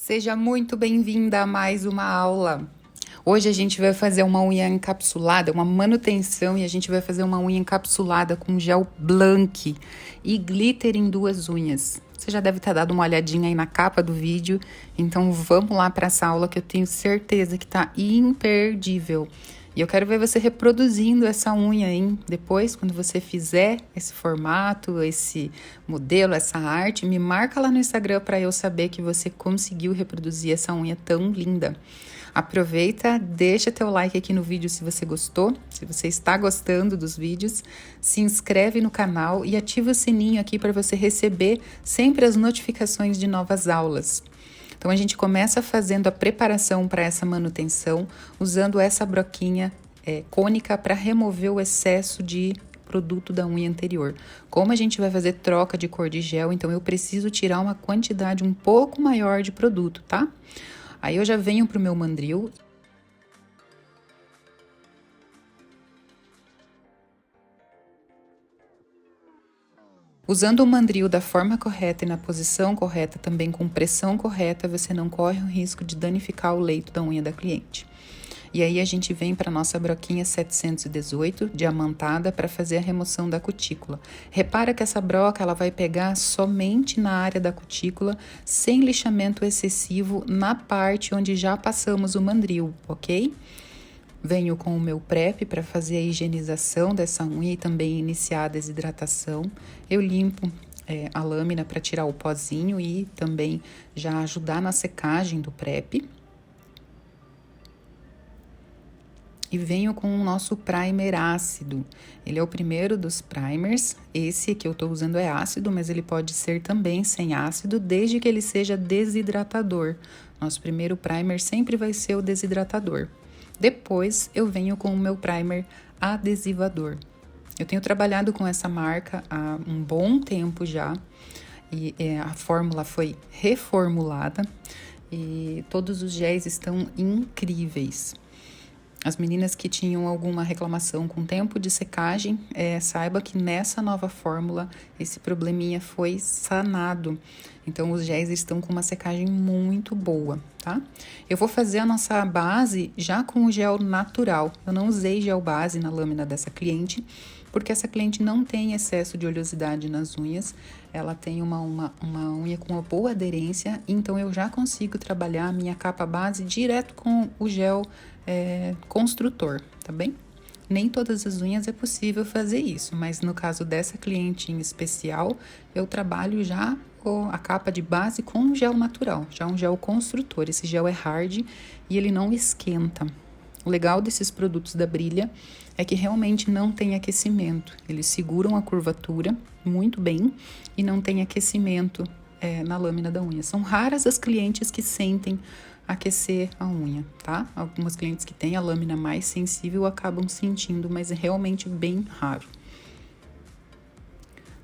Seja muito bem-vinda a mais uma aula. Hoje a gente vai fazer uma unha encapsulada, uma manutenção, e a gente vai fazer uma unha encapsulada com gel Blank e glitter em 2 unhas. Você já deve ter dado uma olhadinha aí na capa do vídeo, então vamos lá para essa aula que eu tenho certeza que tá imperdível. E eu quero ver você reproduzindo essa unha, hein? Depois, quando você fizer esse formato, esse modelo, essa arte, me marca lá no Instagram para eu saber que você conseguiu reproduzir essa unha tão linda. Aproveita, deixa teu like aqui no vídeo se você gostou, se você está gostando dos vídeos, se inscreve no canal e ativa o sininho aqui para você receber sempre as notificações de novas aulas. Então, a gente começa fazendo a preparação para essa manutenção, usando essa broquinha cônica para remover o excesso de produto da unha anterior. Como a gente vai fazer troca de cor de gel, então eu preciso tirar uma quantidade um pouco maior de produto, tá? Aí eu já venho pro meu mandril. Usando o mandril da forma correta e na posição correta, também com pressão correta, você não corre o risco de danificar o leito da unha da cliente. E aí a gente vem para nossa broquinha 718, diamantada, para fazer a remoção da cutícula. Repara que essa broca ela vai pegar somente na área da cutícula, sem lixamento excessivo na parte onde já passamos o mandril, ok? Venho com o meu prep para fazer a higienização dessa unha e também iniciar a desidratação. Eu limpo a lâmina para tirar o pozinho e também já ajudar na secagem do prep. E venho com o nosso primer ácido. Ele é o primeiro dos primers. Esse que eu estou usando é ácido, mas ele pode ser também sem ácido, desde que ele seja desidratador. Nosso primeiro primer sempre vai ser o desidratador. Depois, eu venho com o meu primer adesivador. Eu tenho trabalhado com essa marca há um bom tempo já. E a fórmula foi reformulada. E todos os géis estão incríveis. As meninas que tinham alguma reclamação com tempo de secagem, saiba que nessa nova fórmula esse probleminha foi sanado. Então, os géis estão com uma secagem muito boa, tá? Eu vou fazer a nossa base já com o gel natural. Eu não usei gel base na lâmina dessa cliente, porque essa cliente não tem excesso de oleosidade nas unhas. Ela tem uma unha com uma boa aderência, então eu já consigo trabalhar a minha capa base direto com o gel construtor, tá bem? Nem todas as unhas é possível fazer isso, mas no caso dessa cliente em especial, eu trabalho já com a capa de base com gel natural, já um gel construtor. Esse gel é hard e ele não esquenta. O legal desses produtos da Brilha é que realmente não tem aquecimento. Eles seguram a curvatura muito bem e não tem aquecimento na lâmina da unha. São raras as clientes que sentem aquecer a unha, tá? Algumas clientes que têm a lâmina mais sensível acabam sentindo, mas é realmente bem raro.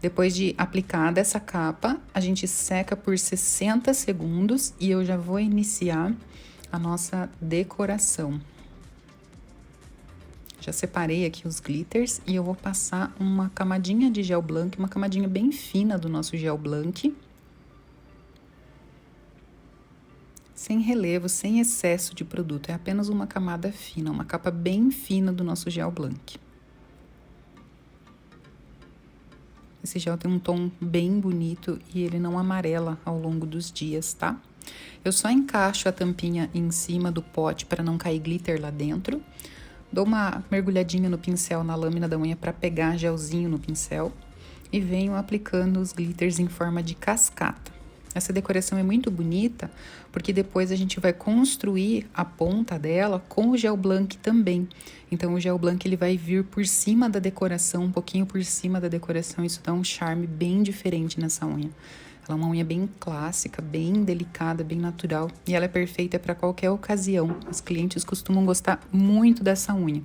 Depois de aplicada essa capa, a gente seca por 60 segundos e eu já vou iniciar a nossa decoração. Já separei aqui os glitters e eu vou passar uma camadinha de gel Blank, uma camadinha bem fina do nosso gel Blank. Sem relevo, sem excesso de produto, é apenas uma camada fina, uma capa bem fina do nosso gel Blank. Esse gel tem um tom bem bonito e ele não amarela ao longo dos dias, tá? Eu só encaixo a tampinha em cima do pote para não cair glitter lá dentro. Dou uma mergulhadinha no pincel na lâmina da unha para pegar gelzinho no pincel e venho aplicando os glitters em forma de cascata. Essa decoração é muito bonita porque depois a gente vai construir a ponta dela com o gel Blank também. Então, o gel Blank ele vai vir por cima da decoração, um pouquinho por cima da decoração. Isso dá um charme bem diferente nessa unha. Ela é uma unha bem clássica, bem delicada, bem natural. E ela é perfeita para qualquer ocasião. Os clientes costumam gostar muito dessa unha.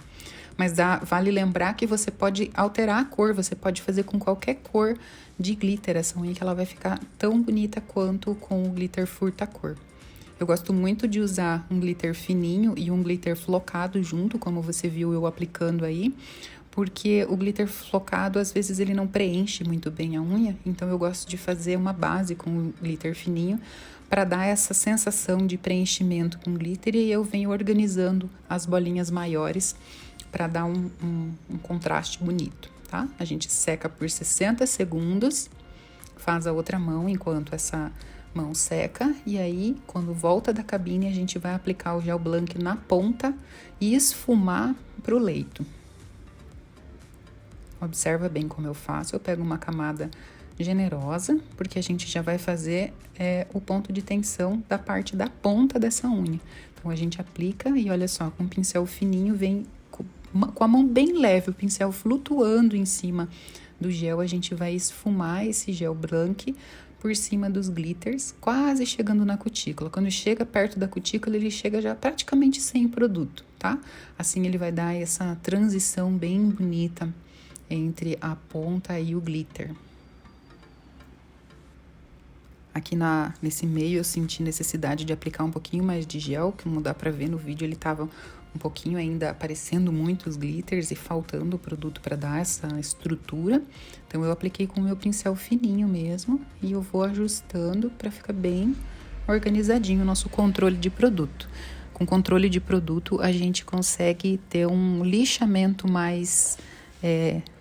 Mas vale lembrar que você pode alterar a cor, você pode fazer com qualquer cor de glitter essa unha, que ela vai ficar tão bonita quanto com o glitter furta-cor. Eu gosto muito de usar um glitter fininho e um glitter flocado junto, como você viu eu aplicando aí, porque o glitter flocado, às vezes, ele não preenche muito bem a unha, então eu gosto de fazer uma base com o glitter fininho para dar essa sensação de preenchimento com glitter, e eu venho organizando as bolinhas maiores para dar um contraste bonito, tá? A gente seca por 60 segundos, faz a outra mão enquanto essa mão seca, e aí quando volta da cabine a gente vai aplicar o gel blanc na ponta e esfumar pro leito. Observa bem como eu faço, eu pego uma camada generosa, porque a gente já vai fazer o ponto de tensão da parte da ponta dessa unha. Então, a gente aplica e olha só, com um pincel fininho, vem com a mão bem leve, o pincel flutuando em cima do gel, a gente vai esfumar esse gel blanc por cima dos glitters, quase chegando na cutícula. Quando chega perto da cutícula, ele chega já praticamente sem produto, tá? Assim, ele vai dar essa transição bem bonita entre a ponta e o glitter. Aqui nesse meio eu senti necessidade de aplicar um pouquinho mais de gel, que não dá pra ver no vídeo, ele tava um pouquinho ainda aparecendo muito os glitters e faltando o produto para dar essa estrutura. Então eu apliquei com o meu pincel fininho mesmo e eu vou ajustando para ficar bem organizadinho o nosso controle de produto. Com controle de produto a gente consegue ter um lixamento mais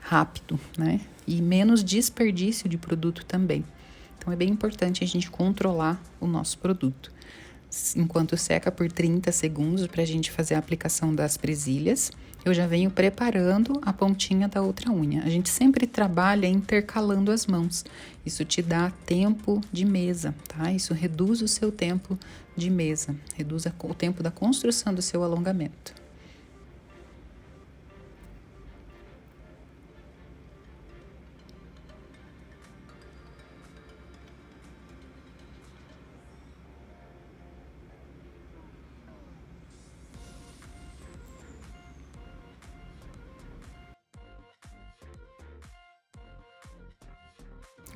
rápido, né? E menos desperdício de produto também. Então, é bem importante a gente controlar o nosso produto. Enquanto seca por 30 segundos para a gente fazer a aplicação das presilhas, eu já venho preparando a pontinha da outra unha. A gente sempre trabalha intercalando as mãos. Isso te dá tempo de mesa, tá? Isso reduz o seu tempo de mesa, reduz o tempo da construção do seu alongamento.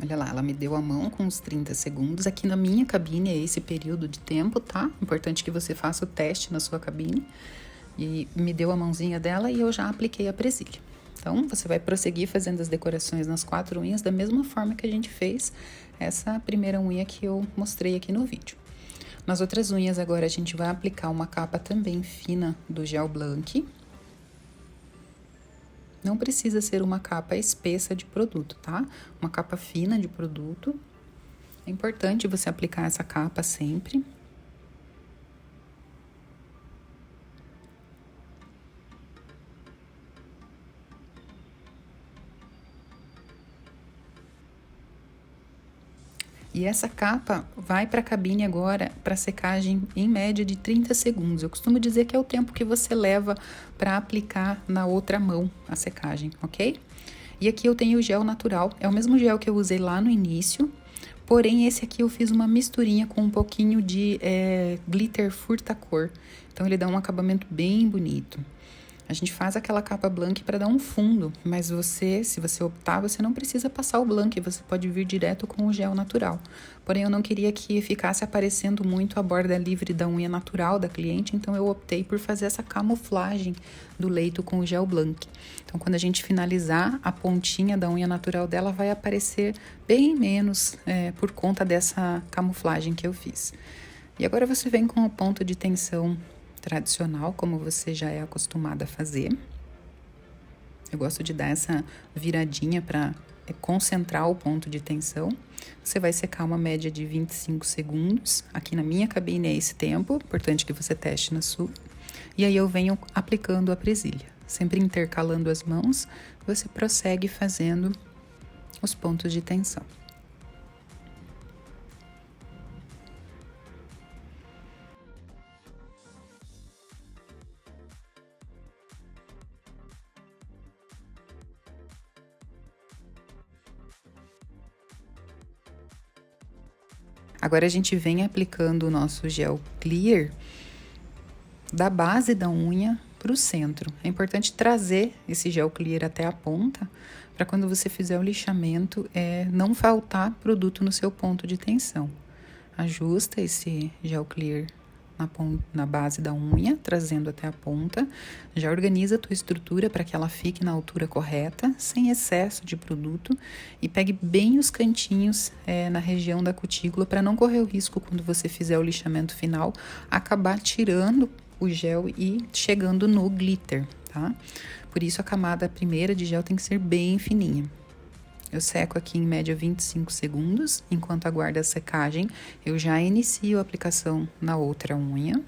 Olha lá, ela me deu a mão com uns 30 segundos. Aqui na minha cabine é esse período de tempo, tá? Importante que você faça o teste na sua cabine. E me deu a mãozinha dela e eu já apliquei a presilha. Então, você vai prosseguir fazendo as decorações nas 4 unhas da mesma forma que a gente fez essa primeira unha que eu mostrei aqui no vídeo. Nas outras unhas agora a gente vai aplicar uma capa também fina do gel blanc. Não precisa ser uma capa espessa de produto, tá? Uma capa fina de produto. É importante você aplicar essa capa sempre. E essa capa vai para a cabine agora para secagem em média de 30 segundos. Eu costumo dizer que é o tempo que você leva para aplicar na outra mão a secagem, ok? E aqui eu tenho o gel natural, é o mesmo gel que eu usei lá no início, porém esse aqui eu fiz uma misturinha com um pouquinho de glitter furta-cor. Então ele dá um acabamento bem bonito. A gente faz aquela capa blank para dar um fundo, mas se você optar, você não precisa passar o blank, você pode vir direto com o gel natural. Porém, eu não queria que ficasse aparecendo muito a borda livre da unha natural da cliente, então eu optei por fazer essa camuflagem do leito com o gel blank. Então, quando a gente finalizar, a pontinha da unha natural dela vai aparecer bem menos por conta dessa camuflagem que eu fiz. E agora você vem com o ponto de tensão tradicional, como você já é acostumada a fazer. Eu gosto de dar essa viradinha para concentrar o ponto de tensão. Você vai secar uma média de 25 segundos. Aqui na minha cabine é esse tempo, importante que você teste na sua. E aí eu venho aplicando a presilha. Sempre intercalando as mãos, você prossegue fazendo os pontos de tensão. Agora a gente vem aplicando o nosso gel clear da base da unha para o centro. É importante trazer esse gel clear até a ponta, para quando você fizer o lixamento, não faltar produto no seu ponto de tensão. Ajusta esse gel clear na base da unha, trazendo até a ponta. Já organiza a tua estrutura para que ela fique na altura correta, sem excesso de produto. E pegue bem os cantinhos na região da cutícula, para não correr o risco, quando você fizer o lixamento final, acabar tirando o gel e chegando no glitter, tá? Por isso a camada primeira de gel tem que ser bem fininha. Eu seco aqui em média 25 segundos. Enquanto aguardo a secagem, eu já inicio a aplicação na outra unha.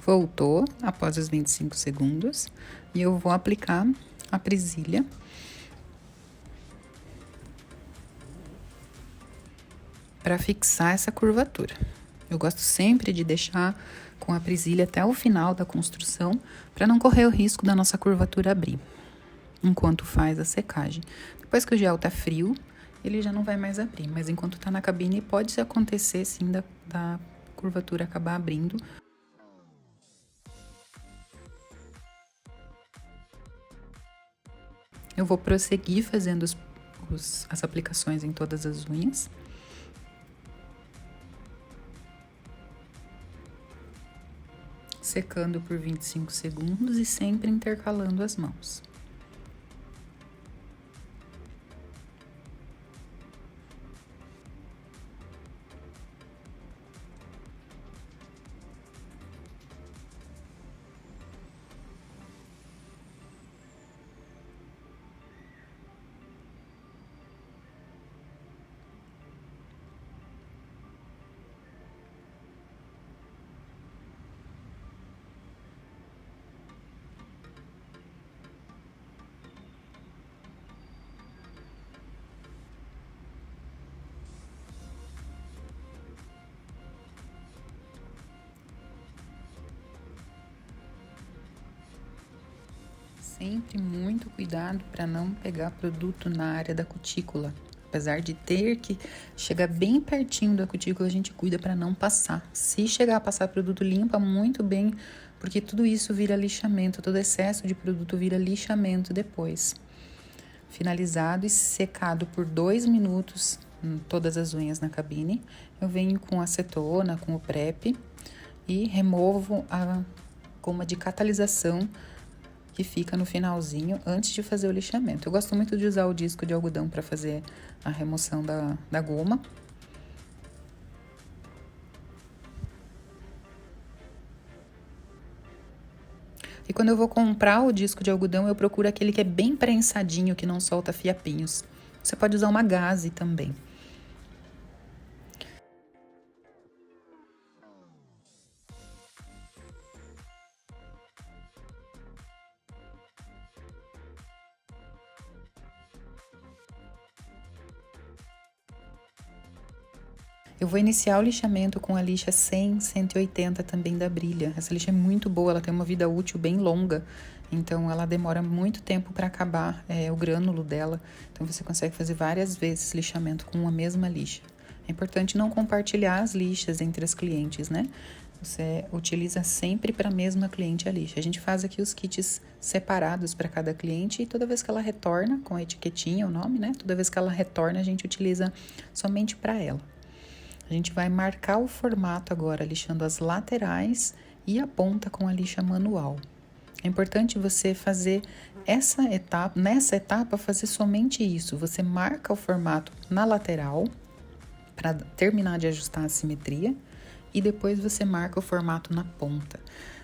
Voltou após os 25 segundos e eu vou aplicar a presilha. Para fixar essa curvatura. Eu gosto sempre de deixar com a presilha até o final da construção, para não correr o risco da nossa curvatura abrir, enquanto faz a secagem. Depois que o gel tá frio, ele já não vai mais abrir, mas enquanto tá na cabine, pode acontecer sim da curvatura acabar abrindo. Eu vou prosseguir fazendo as aplicações em todas as unhas. Secando por 25 segundos e sempre intercalando as mãos. Sempre muito cuidado para não pegar produto na área da cutícula. Apesar de ter que chegar bem pertinho da cutícula, a gente cuida para não passar. Se chegar a passar produto, limpa muito bem, porque tudo isso vira lixamento, todo excesso de produto vira lixamento depois. Finalizado e secado por 2 minutos, todas as unhas na cabine, eu venho com acetona, com o PrEP e removo a goma de catalisação que fica no finalzinho antes de fazer o lixamento. Eu gosto muito de usar o disco de algodão para fazer a remoção da goma. E quando eu vou comprar o disco de algodão, eu procuro aquele que é bem prensadinho, que não solta fiapinhos. Você pode usar uma gaze também. Eu vou iniciar o lixamento com a lixa 100, 180 também da Brilha. Essa lixa é muito boa, ela tem uma vida útil bem longa, então ela demora muito tempo para acabar o grânulo dela. Então você consegue fazer várias vezes lixamento com a mesma lixa. É importante não compartilhar as lixas entre as clientes, né? Você utiliza sempre para a mesma cliente a lixa. A gente faz aqui os kits separados para cada cliente e toda vez que ela retorna, com a etiquetinha, o nome, né? Toda vez que ela retorna, a gente utiliza somente para ela. A gente vai marcar o formato agora, lixando as laterais e a ponta com a lixa manual. É importante você fazer nessa etapa, fazer somente isso. Você marca o formato na lateral, para terminar de ajustar a simetria, e depois você marca o formato na ponta.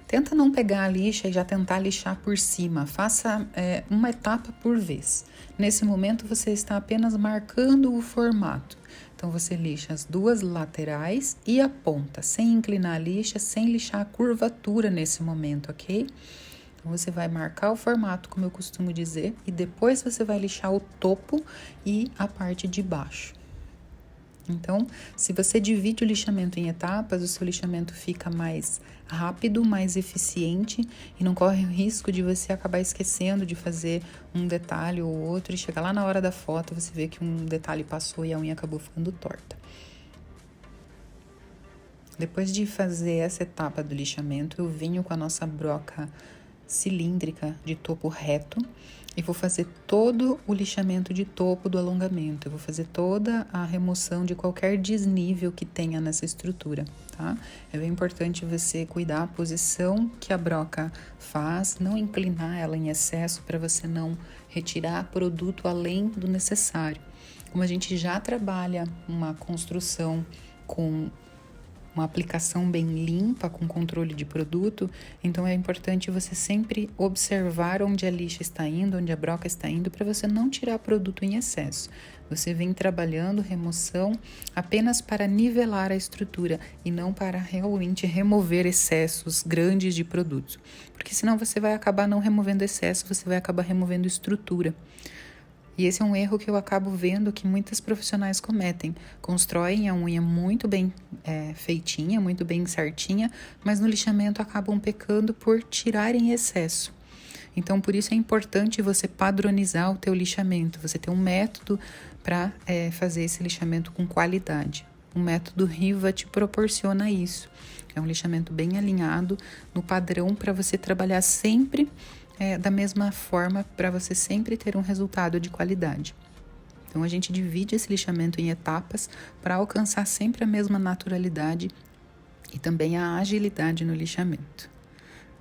Tenta não pegar a lixa e já tentar lixar por cima. Faça uma etapa por vez. Nesse momento, você está apenas marcando o formato. Então, você lixa as duas laterais e a ponta, sem inclinar a lixa, sem lixar a curvatura nesse momento, ok? Então, você vai marcar o formato, como eu costumo dizer, e depois você vai lixar o topo e a parte de baixo. Então, se você divide o lixamento em etapas, o seu lixamento fica mais rápido, mais eficiente e não corre o risco de você acabar esquecendo de fazer um detalhe ou outro e chegar lá na hora da foto você vê que um detalhe passou e a unha acabou ficando torta. Depois de fazer essa etapa do lixamento, eu venho com a nossa broca cilíndrica de topo reto e vou fazer todo o lixamento de topo do alongamento. Eu vou fazer toda a remoção de qualquer desnível que tenha nessa estrutura, tá? É bem importante você cuidar a posição que a broca faz, não inclinar ela em excesso para você não retirar produto além do necessário. Como a gente já trabalha uma construção com uma aplicação bem limpa, com controle de produto, então é importante você sempre observar onde a lixa está indo, onde a broca está indo, para você não tirar produto em excesso. Você vem trabalhando remoção apenas para nivelar a estrutura e não para realmente remover excessos grandes de produtos, porque senão você vai acabar não removendo excesso, você vai acabar removendo estrutura. E esse é um erro que eu acabo vendo que muitas profissionais cometem. Constroem a unha muito bem feitinha, muito bem certinha, mas no lixamento acabam pecando por tirarem excesso. Então, por isso é importante você padronizar o teu lixamento, você ter um método para fazer esse lixamento com qualidade. O método Riva te proporciona isso. É um lixamento bem alinhado no padrão para você trabalhar sempre da mesma forma, para você sempre ter um resultado de qualidade. Então, a gente divide esse lixamento em etapas para alcançar sempre a mesma naturalidade e também a agilidade no lixamento.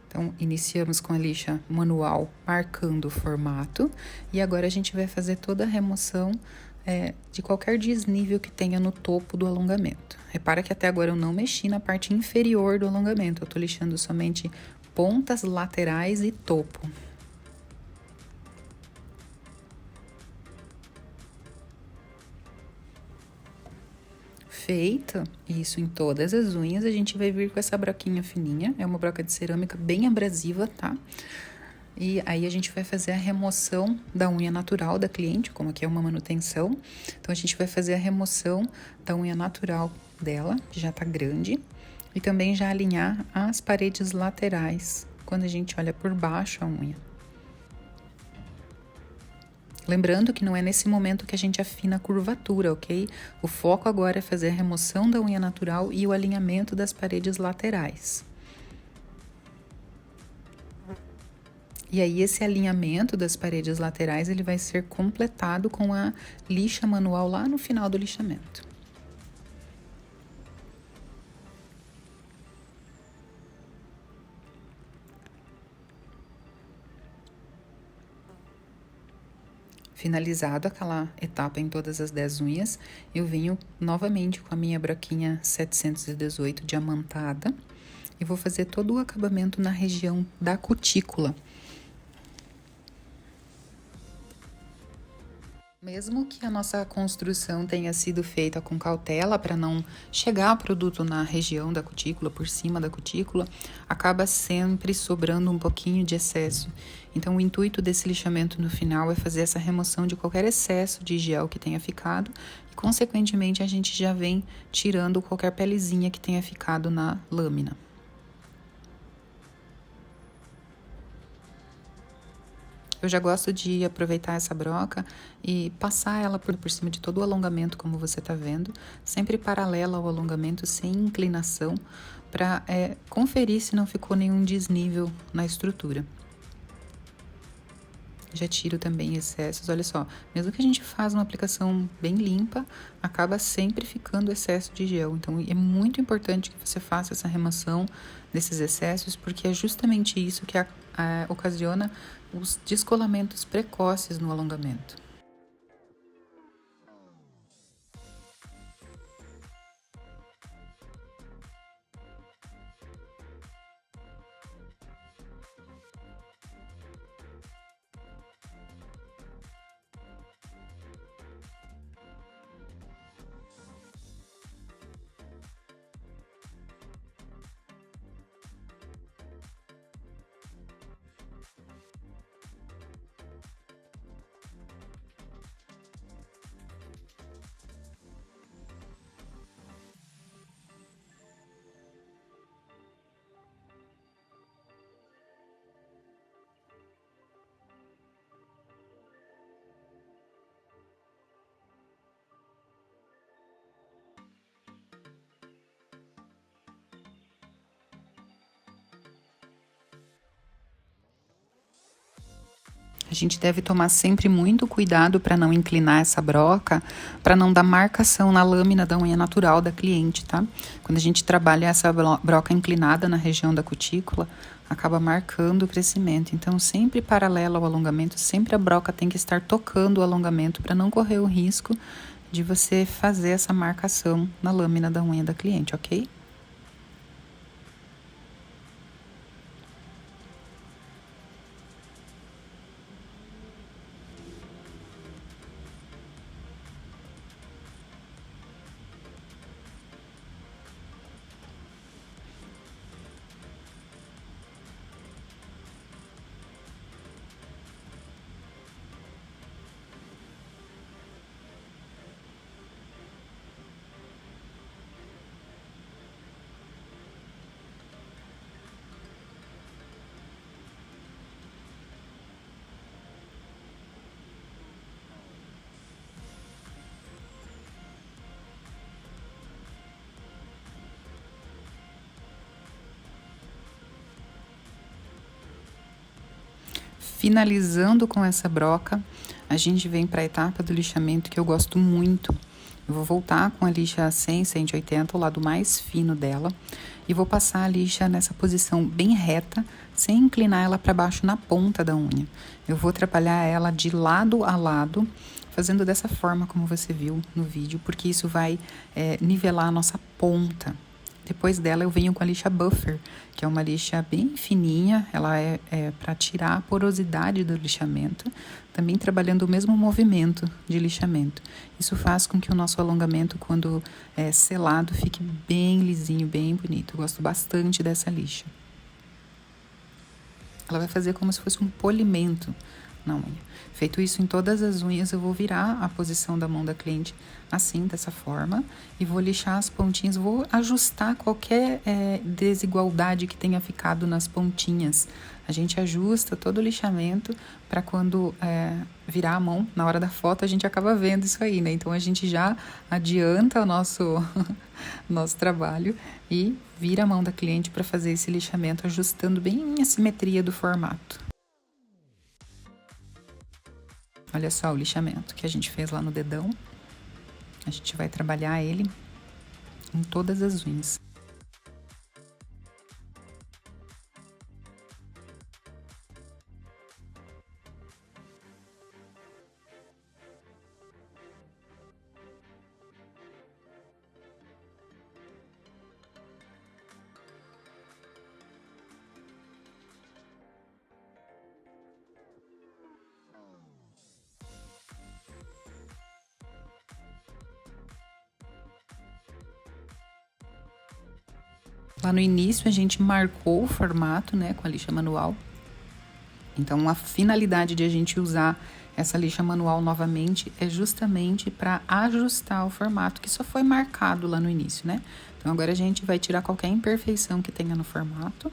Então, iniciamos com a lixa manual marcando o formato e agora a gente vai fazer toda a remoção de qualquer desnível que tenha no topo do alongamento. Repara que até agora eu não mexi na parte inferior do alongamento, eu estou lixando somente pontas laterais e topo. Feito isso em todas as unhas, a gente vai vir com essa broquinha fininha, é uma broca de cerâmica bem abrasiva, tá? E aí a gente vai fazer a remoção da unha natural da cliente, como aqui é uma manutenção. Então, a gente vai fazer a remoção da unha natural dela, que já tá grande, e também já alinhar as paredes laterais, quando a gente olha por baixo a unha. Lembrando que não é nesse momento que a gente afina a curvatura, ok? O foco agora é fazer a remoção da unha natural e o alinhamento das paredes laterais. E aí, esse alinhamento das paredes laterais, ele vai ser completado com a lixa manual lá no final do lixamento. Finalizado aquela etapa em todas as 10 unhas, eu venho novamente com a minha broquinha 718 diamantada e vou fazer todo o acabamento na região da cutícula. Mesmo que a nossa construção tenha sido feita com cautela para não chegar produto na região da cutícula, por cima da cutícula, acaba sempre sobrando um pouquinho de excesso. Então, o intuito desse lixamento no final é fazer essa remoção de qualquer excesso de gel que tenha ficado e, consequentemente, a gente já vem tirando qualquer pelezinha que tenha ficado na lâmina. Eu já gosto de aproveitar essa broca e passar ela por cima de todo o alongamento, como você tá vendo, sempre paralela ao alongamento, sem inclinação, para conferir se não ficou nenhum desnível na estrutura. Já tiro também excessos, olha só, mesmo que a gente faça uma aplicação bem limpa, acaba sempre ficando excesso de gel. Então, é muito importante que você faça essa remoção desses excessos, porque é justamente isso que ocasiona os descolamentos precoces no alongamento. A gente deve tomar sempre muito cuidado para não inclinar essa broca, para não dar marcação na lâmina da unha natural da cliente, tá? Quando a gente trabalha essa broca inclinada na região da cutícula, acaba marcando o crescimento. Então, sempre paralelo ao alongamento, sempre a broca tem que estar tocando o alongamento para não correr o risco de você fazer essa marcação na lâmina da unha da cliente, ok? Finalizando com essa broca, a gente vem para a etapa do lixamento que eu gosto muito. Eu vou voltar com a lixa 100, 180, o lado mais fino dela, e vou passar a lixa nessa posição bem reta, sem inclinar ela para baixo na ponta da unha. Eu vou trabalhar ela de lado a lado, fazendo dessa forma como você viu no vídeo, porque isso vai nivelar a nossa ponta. Depois dela eu venho com a lixa Buffer, que é uma lixa bem fininha, ela é para tirar a porosidade do lixamento, também trabalhando o mesmo movimento de lixamento. Isso faz com que o nosso alongamento, quando selado, fique bem lisinho, bem bonito. Eu gosto bastante dessa lixa. Ela vai fazer como se fosse um polimento na unha. Feito isso em todas as unhas, eu vou virar a posição da mão da cliente assim, dessa forma, e vou lixar as pontinhas, vou ajustar qualquer desigualdade que tenha ficado nas pontinhas. A gente ajusta todo o lixamento para quando virar a mão, na hora da foto, a gente acaba vendo isso aí, né? Então, a gente já adianta o nosso trabalho e vira a mão da cliente para fazer esse lixamento, ajustando bem a simetria do formato. Olha só o lixamento que a gente fez lá no dedão. A gente vai trabalhar ele em todas as unhas. Lá no início a gente marcou o formato, né, com a lixa manual. Então a finalidade de a gente usar essa lixa manual novamente é justamente para ajustar o formato que só foi marcado lá no início, né? Então agora a gente vai tirar qualquer imperfeição que tenha no formato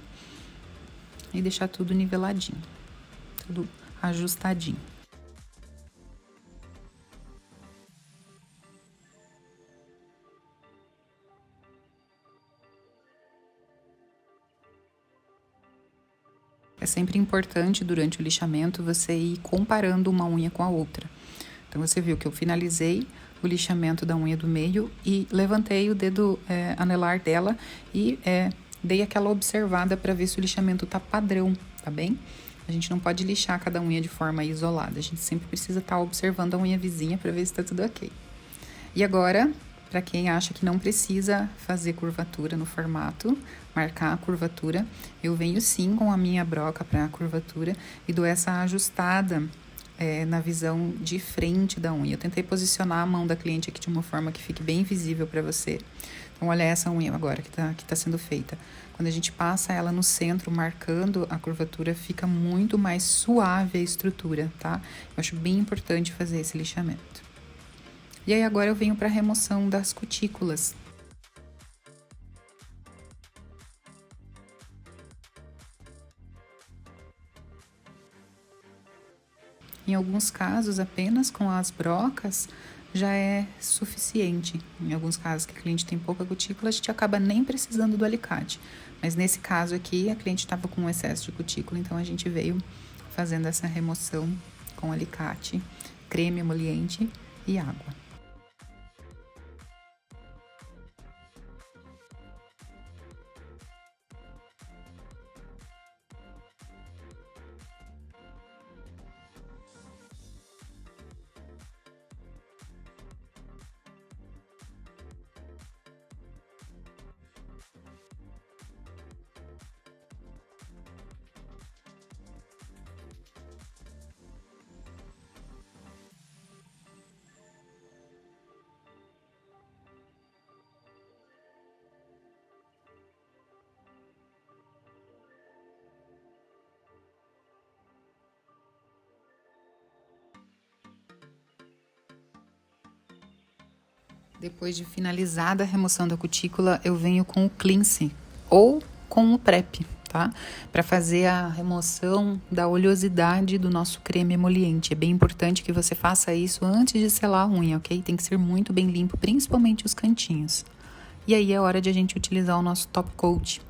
e deixar tudo niveladinho, tudo ajustadinho. É sempre importante, durante o lixamento, você ir comparando uma unha com a outra. Então, você viu que eu finalizei o lixamento da unha do meio e levantei o dedo anelar dela e dei aquela observada para ver se o lixamento tá padrão, tá bem? A gente não pode lixar cada unha de forma isolada, a gente sempre precisa estar observando a unha vizinha para ver se tá tudo ok. E agora, para quem acha que não precisa fazer curvatura no formato, marcar a curvatura, eu venho sim com a minha broca para a curvatura e dou essa ajustada na visão de frente da unha. Eu tentei posicionar a mão da cliente aqui de uma forma que fique bem visível para você. Então, olha essa unha agora que tá sendo feita. Quando a gente passa ela no centro, marcando a curvatura, fica muito mais suave a estrutura, tá? Eu acho bem importante fazer esse lixamento. E aí agora eu venho para a remoção das cutículas. Em alguns casos, apenas com as brocas já é suficiente. Em alguns casos que a cliente tem pouca cutícula, a gente acaba nem precisando do alicate. Mas nesse caso aqui, a cliente estava com excesso de cutícula, então a gente veio fazendo essa remoção com alicate, creme emoliente e água. Depois de finalizada a remoção da cutícula, eu venho com o cleanse ou com o prep, tá? Para fazer a remoção da oleosidade do nosso creme emoliente. É bem importante que você faça isso antes de selar a unha, ok? Tem que ser muito bem limpo, principalmente os cantinhos. E aí é hora de a gente utilizar o nosso top coat.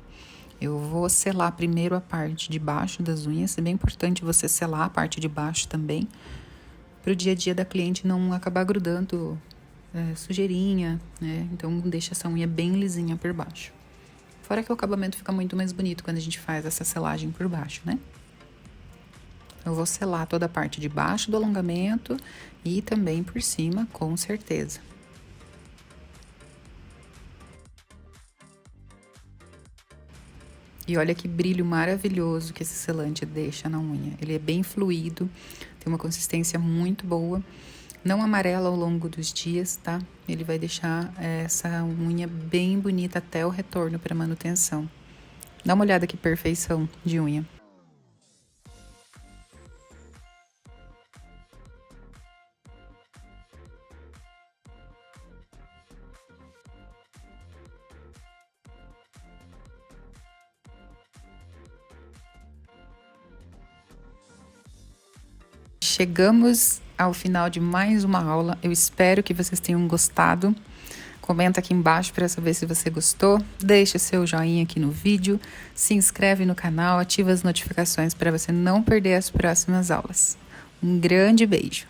Eu vou selar primeiro a parte de baixo das unhas. É bem importante você selar a parte de baixo também, para o dia a dia da cliente não acabar grudando sujeirinha, né? Então deixa essa unha bem lisinha por baixo. Fora que o acabamento fica muito mais bonito quando a gente faz essa selagem por baixo, né? Eu vou selar toda a parte de baixo do alongamento e também por cima, com certeza. E olha que brilho maravilhoso que esse selante deixa na unha. Ele é bem fluido, tem uma consistência muito boa. Não amarela ao longo dos dias, tá? Ele vai deixar essa unha bem bonita até o retorno para manutenção. Dá uma olhada que perfeição de unha. Chegamos ao final de mais uma aula. Eu espero que vocês tenham gostado. Comenta aqui embaixo para saber se você gostou. Deixa seu joinha aqui no vídeo. Se inscreve no canal, ativa as notificações para você não perder as próximas aulas. Um grande beijo!